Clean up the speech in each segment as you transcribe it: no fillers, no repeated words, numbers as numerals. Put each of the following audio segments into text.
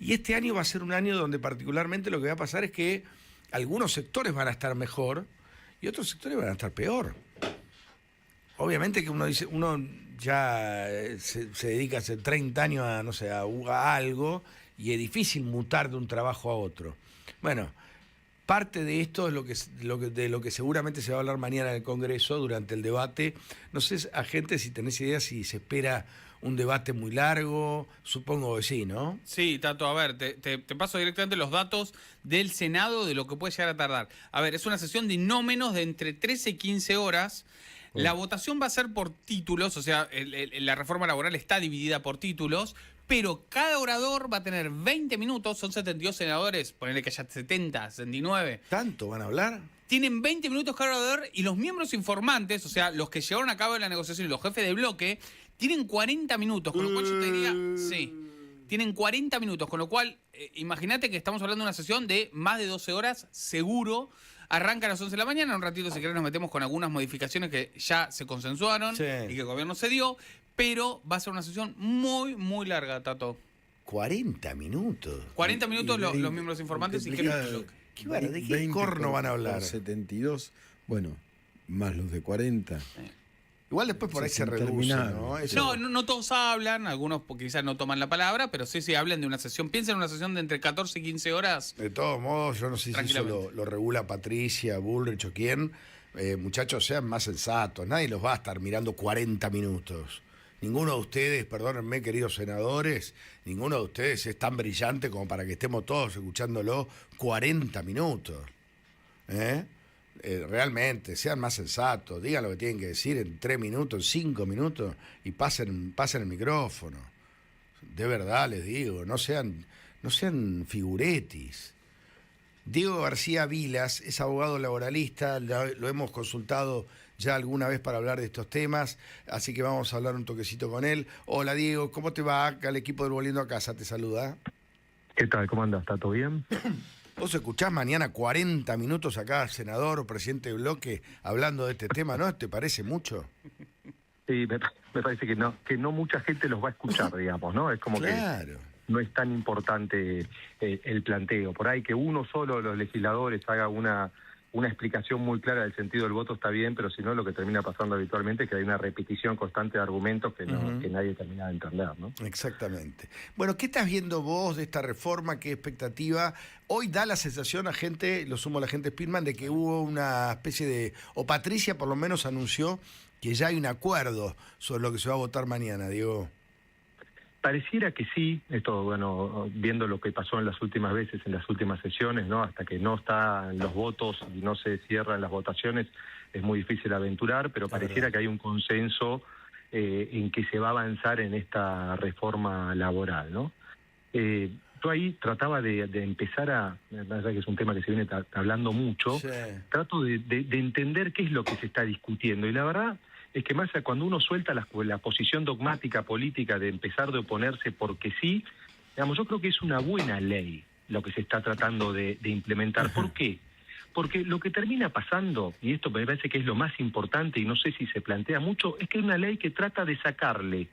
Y este año va a ser un año donde particularmente lo que va a pasar es que algunos sectores van a estar mejor y otros sectores van a estar peor. Obviamente que uno dice, uno ya se dedica hace 30 años a, no sé, a algo, y es difícil mutar de un trabajo a otro. Bueno, parte de esto es de lo que seguramente se va a hablar mañana en el Congreso durante el debate. No sé, agente, si tenés idea si se espera un debate muy largo. Supongo que sí, ¿no? Sí, Tato, a ver, te paso directamente los datos del Senado de lo que puede llegar a tardar. A ver, es una sesión de no menos de entre 13 y 15 horas. La votación va a ser por títulos, o sea, la reforma laboral está dividida por títulos, pero cada orador va a tener 20 minutos, son 72 senadores, ponele que haya 70, 69. ¿Tanto van a hablar? Tienen 20 minutos cada orador y los miembros informantes, o sea, los que llevaron a cabo la negociación y los jefes de bloque, tienen 40 minutos, con lo cual yo te diría, sí, tienen 40 minutos, con lo cual, imagínate que estamos hablando de una sesión de más de 12 horas, seguro. Arranca a las 11 de la mañana, en un ratito si querés nos metemos con algunas modificaciones que ya se consensuaron Sí. y que el gobierno se dio, pero va a ser una sesión muy, muy larga, Tato. 40 minutos. 40 minutos los miembros informantes y jefes de bloque. ¿De qué corno van a hablar? 72, bueno, más los de 40. Igual después por ahí se reduce, ¿no? No todos hablan, algunos quizás no toman la palabra, pero sí hablan de una sesión. Piensen en una sesión de entre 14 y 15 horas. De todos modos, yo no sé si eso lo regula Patricia, Bullrich o quién. Muchachos, sean más sensatos. Nadie los va a estar mirando 40 minutos. Ninguno de ustedes, perdónenme, queridos senadores, ninguno de ustedes es tan brillante como para que estemos todos escuchándolo 40 minutos. Realmente, sean más sensatos, digan lo que tienen que decir en 3 minutos, en 5 minutos y pasen el micrófono. De verdad les digo, no sean figuretis. Diego García Vilas es abogado laboralista, lo hemos consultado ya alguna vez para hablar de estos temas, así que vamos a hablar un toquecito con él. Hola Diego, ¿cómo te va? Acá el equipo del Volviendo a Casa te saluda. ¿Qué tal? ¿Cómo andas? ¿Está todo bien? ¿Vos escuchás mañana 40 minutos acá, senador o presidente de bloque, hablando de este tema, no? ¿Te parece mucho? Sí, me parece que no mucha gente los va a escuchar, digamos, ¿no? Es como claro. Que no es tan importante el planteo. Por ahí que uno solo de los legisladores haga una explicación muy clara del sentido del voto está bien, pero si no, lo que termina pasando habitualmente es que hay una repetición constante de argumentos que nadie termina de entender, ¿no? Exactamente. Bueno, ¿qué estás viendo vos de esta reforma? ¿Qué expectativa? Hoy da la sensación a gente, lo sumo a la gente Spillman, de que hubo una especie de... O Patricia por lo menos anunció que ya hay un acuerdo sobre lo que se va a votar mañana, Diego. Pareciera que sí, esto, bueno, viendo lo que pasó en las últimas veces, en las últimas sesiones, ¿no? Hasta que no están los votos y no se cierran las votaciones, es muy difícil aventurar, pero pareciera que hay un consenso en que se va a avanzar en esta reforma laboral, ¿no? Yo ahí trataba de empezar la verdad que es un tema que se viene hablando mucho, sí. Trato de entender qué es lo que se está discutiendo, y la verdad es que más cuando uno suelta la posición dogmática política de empezar de oponerse porque sí, digamos, yo creo que es una buena ley lo que se está tratando de implementar. ¿Por qué? Porque lo que termina pasando, y esto me parece que es lo más importante y no sé si se plantea mucho, es que es una ley que trata de sacarle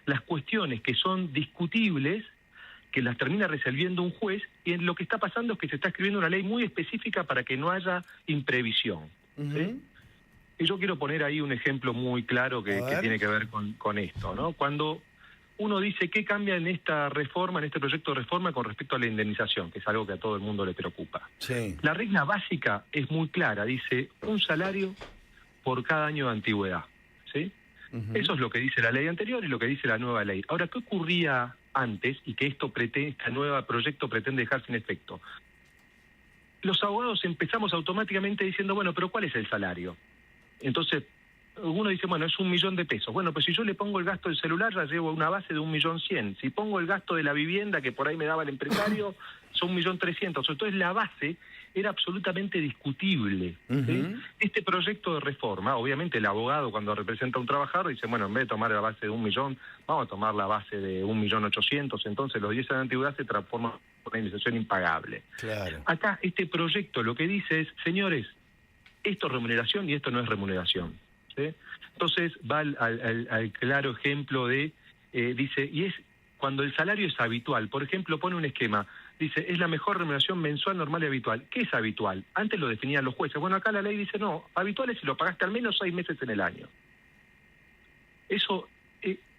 las cuestiones que son discutibles, que las termina resolviendo un juez, y lo que está pasando es que se está escribiendo una ley muy específica para que no haya imprevisión. ¿Sí? Y yo quiero poner ahí un ejemplo muy claro que tiene que ver con esto, ¿no? Cuando uno dice qué cambia en esta reforma, en este proyecto de reforma con respecto a la indemnización, que es algo que a todo el mundo le preocupa. Sí. La regla básica es muy clara, dice un salario por cada año de antigüedad, ¿sí? Eso es lo que dice la ley anterior y lo que dice la nueva ley. Ahora, ¿qué ocurría antes y que este nuevo proyecto pretende dejar sin efecto? Los abogados empezamos automáticamente diciendo, bueno, pero ¿cuál es el salario? Entonces, uno dice, bueno, es 1.000.000 de pesos. Bueno, pues si yo le pongo el gasto del celular, ya llevo una base de 1.100.000. Si pongo el gasto de la vivienda, que por ahí me daba el empresario, son 1.300.000. Entonces, la base era absolutamente discutible. ¿Sí? Este proyecto de reforma, obviamente el abogado cuando representa a un trabajador dice, bueno, en vez de tomar la base de 1.000.000, vamos a tomar la base de 1.800.000. Entonces, los 10 años de antigüedad se transforman en una indemnización impagable. Claro. Acá, este proyecto lo que dice es, señores, esto es remuneración y esto no es remuneración. ¿Sí? Entonces va al claro ejemplo de, dice, y es cuando el salario es habitual. Por ejemplo, pone un esquema, dice, es la mejor remuneración mensual, normal y habitual. ¿Qué es habitual? Antes lo definían los jueces. Bueno, acá la ley dice, no, habitual es si lo pagaste al menos 6 meses en el año. Eso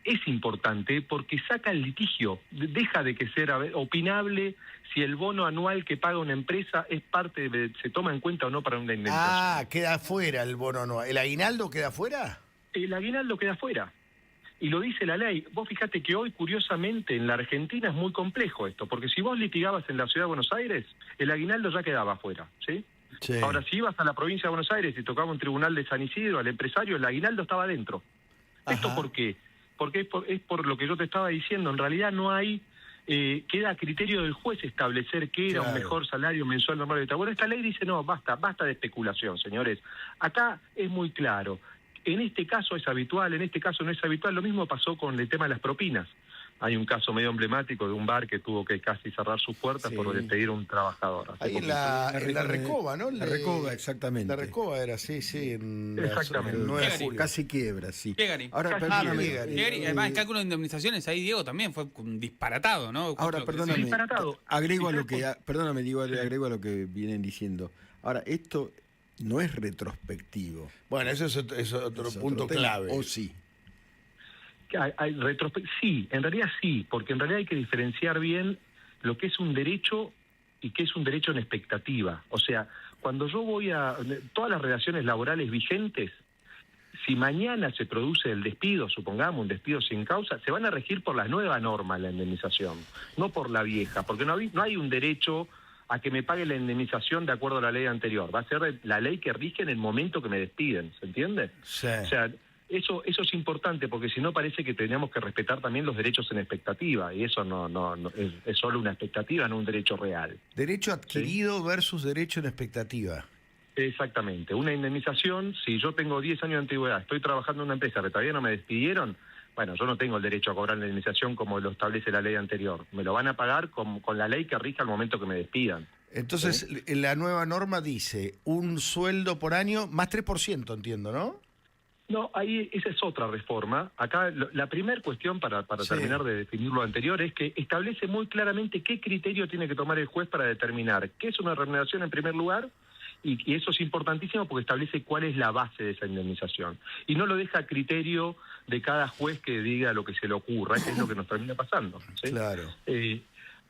es importante porque saca el litigio, deja de que ser opinable si el bono anual que paga una empresa es parte se toma en cuenta o no para una indemnización. Ah, queda afuera el bono anual. ¿El aguinaldo queda afuera? El aguinaldo queda afuera. Y lo dice la ley. Vos fijate que hoy, curiosamente, en la Argentina es muy complejo esto, porque si vos litigabas en la Ciudad de Buenos Aires, el aguinaldo ya quedaba afuera, ¿sí? Sí. Ahora, si ibas a la provincia de Buenos Aires y tocaba un tribunal de San Isidro, al empresario, el aguinaldo estaba adentro. ¿Esto Ajá. por qué? Porque es por lo que yo te estaba diciendo. En realidad no hay... queda a criterio del juez establecer qué era un mejor salario mensual normal y habitual. Bueno, esta ley dice, no, basta de especulación, señores. Acá es muy claro. En este caso es habitual, en este caso no es habitual. Lo mismo pasó con el tema de las propinas. Hay un caso medio emblemático de un bar que tuvo que casi cerrar sus puertas por despedir a un trabajador. Ahí en la Recoba, ¿no? La Recoba, exactamente. La Recoba era, sí. Exactamente. En 9 de julio. Casi quiebra, sí. Gary. Ahora, Casi perdóname. Gary, además, el cálculo de indemnizaciones ahí, Diego, también fue disparatado, ¿no? Ahora, perdóname. Disparatado. Agrego a lo que, perdóname, digo, agrego a lo que vienen diciendo. Ahora, esto no es retrospectivo. Bueno, eso es otro punto tema, clave. ¿o sí? Sí, en realidad sí, porque en realidad hay que diferenciar bien lo que es un derecho y qué es un derecho en expectativa. O sea, cuando yo voy a... Todas las relaciones laborales vigentes, si mañana se produce el despido, supongamos un despido sin causa, se van a regir por la nueva norma la indemnización, no por la vieja, porque no hay un derecho a que me pague la indemnización de acuerdo a la ley anterior. Va a ser la ley que rige en el momento que me despiden, ¿se entiende? Sí. O sea, eso es importante, porque si no parece que tenemos que respetar también los derechos en expectativa, y eso no es solo una expectativa, no un derecho real. Derecho adquirido versus derecho en expectativa. Exactamente. Una indemnización, si yo tengo 10 años de antigüedad, estoy trabajando en una empresa, pero todavía no me despidieron, bueno, yo no tengo el derecho a cobrar la indemnización como lo establece la ley anterior. Me lo van a pagar con la ley que rija al momento que me despidan. Entonces, la nueva norma dice un sueldo por año más 3%, entiendo, ¿no? No, ahí esa es otra reforma. Acá la primera cuestión, para terminar de definir lo anterior, es que establece muy claramente qué criterio tiene que tomar el juez para determinar qué es una remuneración en primer lugar, y eso es importantísimo porque establece cuál es la base de esa indemnización. Y no lo deja a criterio de cada juez que diga lo que se le ocurra, que es lo que nos termina pasando, ¿sí? Claro.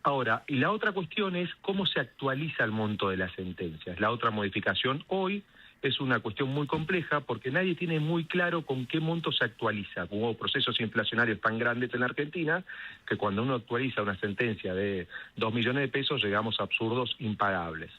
Ahora, y la otra cuestión es cómo se actualiza el monto de las sentencias. La otra modificación hoy es una cuestión muy compleja porque nadie tiene muy claro con qué monto se actualiza. Hubo procesos inflacionarios tan grandes en la Argentina que cuando uno actualiza una sentencia de 2 millones de pesos llegamos a absurdos impagables.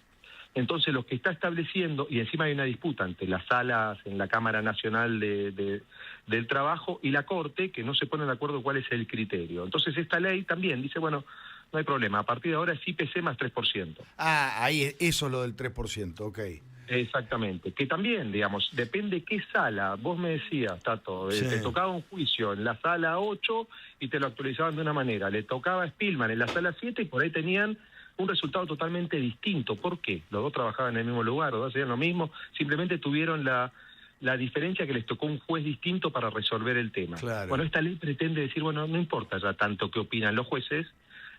Entonces lo que está estableciendo, y encima hay una disputa entre las salas en la Cámara Nacional del Trabajo y la Corte, que no se ponen de acuerdo cuál es el criterio. Entonces esta ley también dice, bueno, no hay problema, a partir de ahora es IPC más 3%. Ah, ahí eso es lo del 3%, ok. Exactamente, que también, digamos, depende qué sala. Vos me decías, Tato, te tocaba un juicio en la sala 8 y te lo actualizaban de una manera. Le tocaba a Spillman en la sala 7 y por ahí tenían un resultado totalmente distinto. ¿Por qué? Los dos trabajaban en el mismo lugar, los dos hacían lo mismo, simplemente tuvieron la diferencia que les tocó un juez distinto para resolver el tema. Claro. Bueno, esta ley pretende decir, bueno, no importa ya tanto qué opinan los jueces,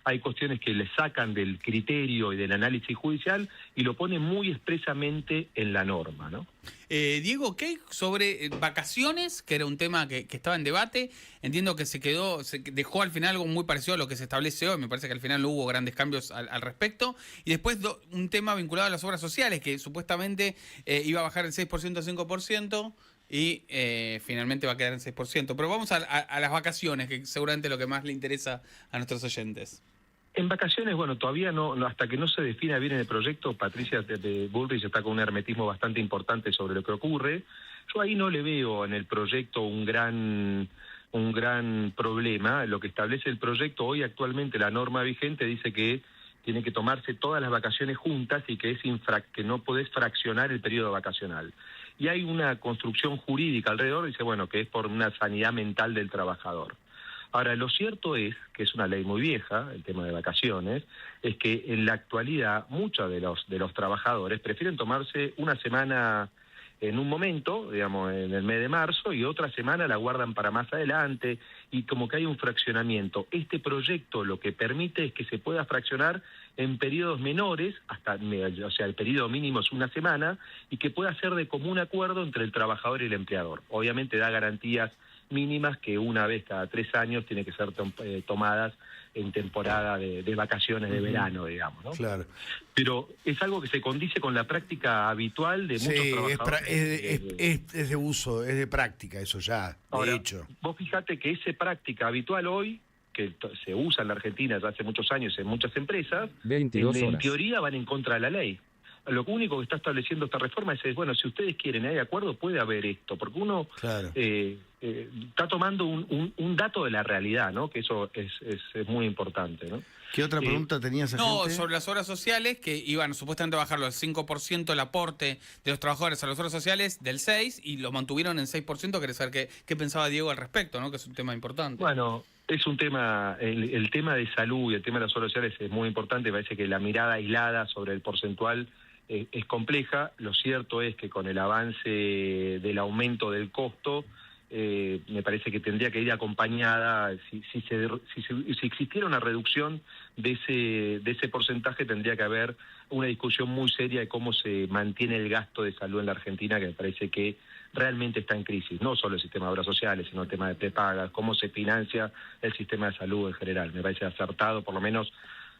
hay cuestiones que le sacan del criterio y del análisis judicial y lo ponen muy expresamente en la norma, ¿no? Diego, ¿qué hay sobre vacaciones? Que era un tema que estaba en debate. Entiendo que se dejó al final algo muy parecido a lo que se establece hoy. Me parece que al final no hubo grandes cambios al respecto. Y después un tema vinculado a las obras sociales, que supuestamente iba a bajar el 6% a 5%. Y finalmente va a quedar en 6%. Pero vamos a las vacaciones, que seguramente es lo que más le interesa a nuestros oyentes. En vacaciones, bueno, todavía no hasta que no se defina bien el proyecto, Patricia de Bullrich está con un hermetismo bastante importante sobre lo que ocurre. Yo ahí no le veo en el proyecto un gran problema. Lo que establece el proyecto hoy actualmente, la norma vigente dice que tiene que tomarse todas las vacaciones juntas y que que no podés fraccionar el periodo vacacional. Y hay una construcción jurídica alrededor, dice, bueno, que es por una sanidad mental del trabajador. Ahora, lo cierto es, que es una ley muy vieja, el tema de vacaciones, es que en la actualidad muchos de los trabajadores prefieren tomarse una semana en un momento, digamos, en el mes de marzo, y otra semana la guardan para más adelante, y como que hay un fraccionamiento. Este proyecto lo que permite es que se pueda fraccionar en periodos menores, o sea, el periodo mínimo es una semana, y que pueda ser de común acuerdo entre el trabajador y el empleador. Obviamente da garantías mínimas que una vez cada 3 años tiene que ser tomadas en temporada de vacaciones de verano, digamos, ¿no? Claro. Pero es algo que se condice con la práctica habitual de muchos trabajadores. Es de uso, es de práctica eso ya, Ahora, de hecho. Vos fijate que esa práctica habitual hoy, que se usa en la Argentina ya hace muchos años en muchas empresas, 22 en horas. teoría van en contra de la ley. Lo único que está estableciendo esta reforma es, bueno, si ustedes quieren, hay acuerdo, puede haber esto, porque uno Claro. está tomando un dato de la realidad, ¿no? Que eso es muy importante, ¿no? ¿Qué otra pregunta tenías, No, agente? sobre las obras sociales, que iban supuestamente a bajarlo al 5% el aporte de los trabajadores a las obras sociales del 6% y lo mantuvieron en 6%. Querés saber qué pensaba Diego al respecto, ¿no? Que es un tema importante. Bueno, es un tema, el tema de salud y el tema de las obras sociales es muy importante. Parece que la mirada aislada sobre el porcentual es compleja. Lo cierto es que con el avance del aumento del costo, me parece que tendría que ir acompañada, si existiera una reducción de ese porcentaje, tendría que haber una discusión muy seria de cómo se mantiene el gasto de salud en la Argentina, que me parece que realmente está en crisis, no solo el sistema de obras sociales, sino el tema de prepagas, cómo se financia el sistema de salud en general. Me parece acertado, por lo menos,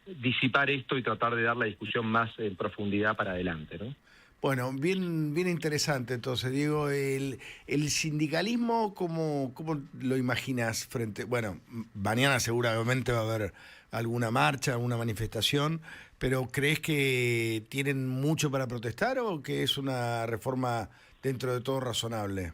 disipar esto y tratar de dar la discusión más en profundidad para adelante, ¿no? Bueno, bien interesante entonces, Diego. El sindicalismo, ¿cómo lo imaginas frente? Bueno, mañana seguramente va a haber alguna marcha, alguna manifestación, pero ¿crees que tienen mucho para protestar o que es una reforma dentro de todo razonable?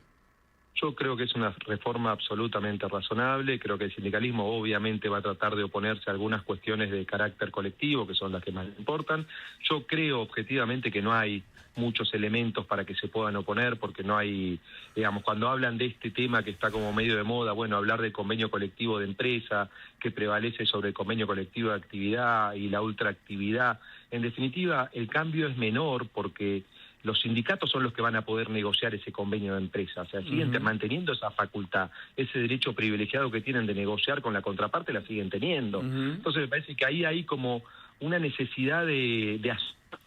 Yo creo que es una reforma absolutamente razonable. Creo que el sindicalismo obviamente va a tratar de oponerse a algunas cuestiones de carácter colectivo, que son las que más le importan. Yo creo objetivamente que no hay muchos elementos para que se puedan oponer, porque no hay, digamos, cuando hablan de este tema que está como medio de moda, bueno, hablar del convenio colectivo de empresa, que prevalece sobre el convenio colectivo de actividad y la ultraactividad. En definitiva, el cambio es menor porque los sindicatos son los que van a poder negociar ese convenio de empresa, o sea, siguen manteniendo esa facultad, ese derecho privilegiado que tienen de negociar con la contraparte, la siguen teniendo. Entonces me parece que ahí hay como una necesidad de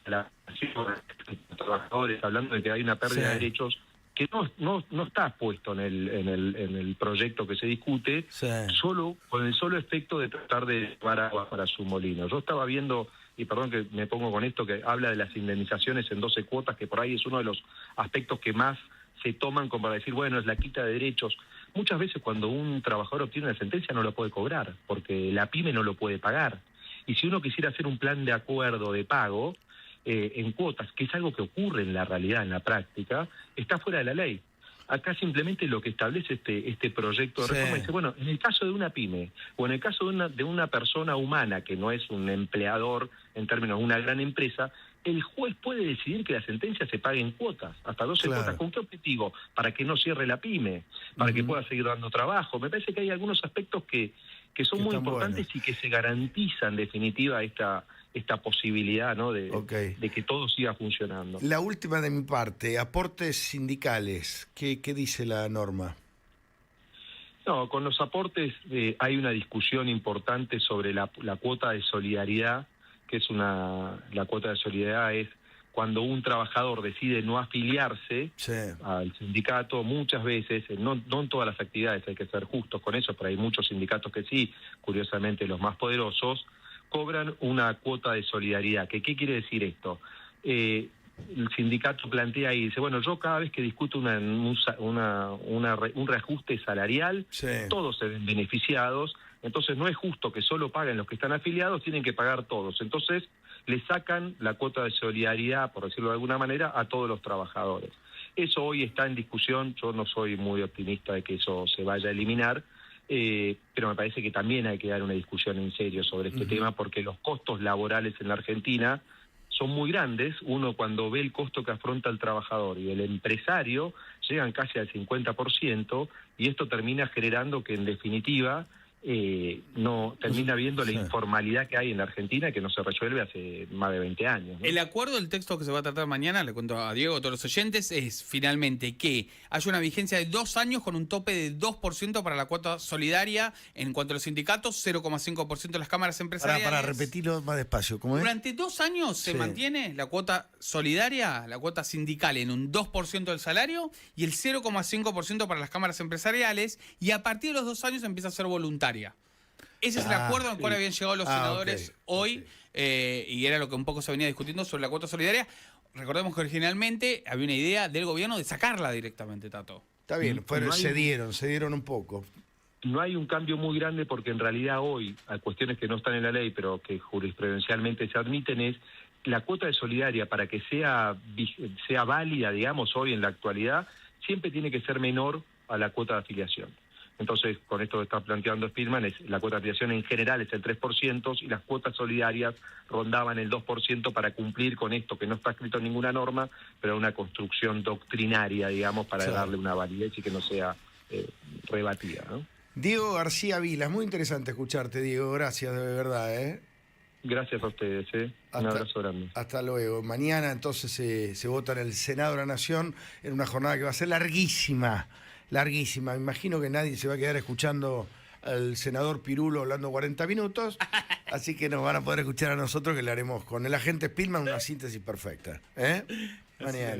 la los trabajadores, hablando de que hay una pérdida de derechos que no está puesto en el proyecto que se discute, solo con el solo efecto de tratar de llevar agua para su molino. Yo estaba viendo, y perdón que me pongo con esto, que habla de las indemnizaciones en 12 cuotas, que por ahí es uno de los aspectos que más se toman como para decir, bueno, es la quita de derechos. Muchas veces cuando un trabajador obtiene una sentencia no lo puede cobrar, porque la pyme no lo puede pagar. Y si uno quisiera hacer un plan de acuerdo de pago en cuotas, que es algo que ocurre en la realidad, en la práctica, está fuera de la ley. Acá simplemente lo que establece este proyecto de reforma dice, bueno, en el caso de una pyme o en el caso de una persona humana que no es un empleador en términos de una gran empresa, el juez puede decidir que la sentencia se pague en cuotas, hasta 12 cuotas. ¿Con qué objetivo? Para que no cierre la pyme, para que pueda seguir dando trabajo. Me parece que hay algunos aspectos que son muy importantes y que se garantiza en definitiva esta posibilidad, ¿no? de que todo siga funcionando. La última de mi parte, aportes sindicales, ¿qué dice la norma? No, con los aportes hay una discusión importante sobre la cuota de solidaridad, que es la cuota de solidaridad es cuando un trabajador decide no afiliarse al sindicato, muchas veces, no en todas las actividades, hay que ser justos con eso, pero hay muchos sindicatos que sí, curiosamente los más poderosos, cobran una cuota de solidaridad. ¿Qué quiere decir esto? El sindicato plantea y dice, bueno, yo cada vez que discuto un reajuste salarial, todos se ven beneficiados, entonces no es justo que solo paguen los que están afiliados, tienen que pagar todos. Entonces le sacan la cuota de solidaridad, por decirlo de alguna manera, a todos los trabajadores. Eso hoy está en discusión, yo no soy muy optimista de que eso se vaya a eliminar, pero me parece que también hay que dar una discusión en serio sobre este tema, porque los costos laborales en la Argentina son muy grandes. Uno cuando ve el costo que afronta el trabajador y el empresario, llegan casi al 50%, y esto termina generando que en definitiva no termina viendo la informalidad que hay en la Argentina, que no se resuelve hace más de 20 años, ¿no? El acuerdo del texto que se va a tratar mañana, le cuento a Diego, a todos los oyentes, es finalmente que haya una vigencia de 2 años con un tope de 2% para la cuota solidaria en cuanto a los sindicatos, 0,5% de las cámaras empresariales. Para repetirlo más despacio, ¿cómo es? Durante 2 años se mantiene la cuota solidaria, la cuota sindical en un 2% del salario y el 0,5% para las cámaras empresariales, y a partir de los 2 años empieza a ser voluntaria. Ese es el acuerdo al cual habían llegado los senadores hoy, y era lo que un poco se venía discutiendo sobre la cuota solidaria. Recordemos que originalmente había una idea del gobierno de sacarla directamente, Tato. Está bien, cedieron un poco. No hay un cambio muy grande porque en realidad hoy, hay cuestiones que no están en la ley, pero que jurisprudencialmente se admiten, es la cuota de solidaria para que sea válida, digamos, hoy en la actualidad, siempre tiene que ser menor a la cuota de afiliación. Entonces, con esto que está planteando Spillman, la cuota de afiliación en general es el 3% y las cuotas solidarias rondaban el 2% para cumplir con esto que no está escrito en ninguna norma, pero una construcción doctrinaria, digamos, para darle una validez y que no sea rebatida, ¿no? Diego García Vilas, muy interesante escucharte, Diego, gracias de verdad, ¿eh? Gracias a ustedes, un abrazo grande. Hasta luego. Mañana entonces se vota en el Senado de la Nación en una jornada que va a ser larguísima. Me imagino que nadie se va a quedar escuchando al senador Pirulo hablando 40 minutos, así que nos van a poder escuchar a nosotros, que le haremos con el agente Spillman una síntesis perfecta. Mañana.